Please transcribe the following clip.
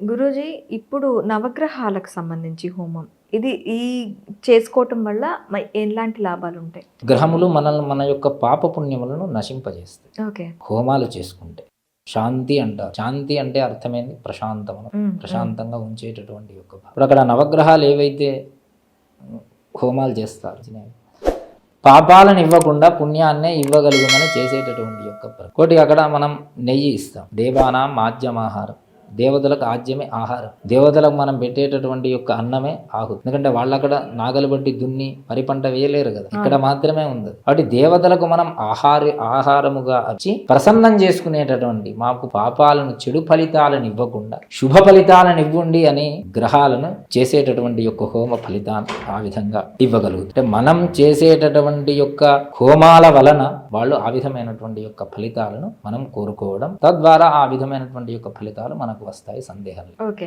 గురూజీ, ఇప్పుడు నవగ్రహాలకు సంబంధించి హోమం ఇది ఈ చేసుకోవటం వల్ల ఎలాంటి లాభాలు ఉంటాయి? గ్రహములు మన యొక్క పాప పుణ్యములను నశింపజేస్తాయి ఓకే. హోమాలు చేసుకుంటే. శాంతి అంటారు. శాంతి అంటే అర్థమైంది ప్రశాంతము, ప్రశాంతంగా ఉంచేటటువంటి యొక్క ఇప్పుడు అక్కడ నవగ్రహాలు ఏవైతే హోమాలు చేస్తారు పాపాలను ఇవ్వకుండా పుణ్యాన్నే ఇవ్వగలుగుమని చేసేటటువంటి యొక్క కోటి. అక్కడ మనం నెయ్యి ఇస్తాం. దేవానాం మాధ్యమాహారం, దేవతలకు ఆజ్యమే ఆహారం. దేవతలకు మనం పెట్టేటటువంటి యొక్క అన్నమే ఆహుతి. ఎందుకంటే వాళ్ళు అక్కడ నాగలు బట్టి దున్ని వరి పంట వేయలేరు కదా, ఇక్కడ మాత్రమే ఉంది. కాబట్టి దేవతలకు మనం ఆహారముగా వచ్చి ప్రసన్నం చేసుకునేటటువంటి, మాకు పాపాలను చెడు ఫలితాలను ఇవ్వకుండా శుభ ఫలితాలను ఇవ్వండి అని గ్రహాలను చేసేటటువంటి యొక్క హోమ ఫలితాన్ని ఆ విధంగా ఇవ్వగలుగుతుంది. అంటే మనం చేసేటటువంటి యొక్క హోమాల వలన వాళ్ళు ఆ విధమైనటువంటి యొక్క ఫలితాలను మనం కోరుకోవడం, తద్వారా ఆ విధమైనటువంటి యొక్క ఫలితాలు మనకు వస్తాయి. సందేహం. ఓకే.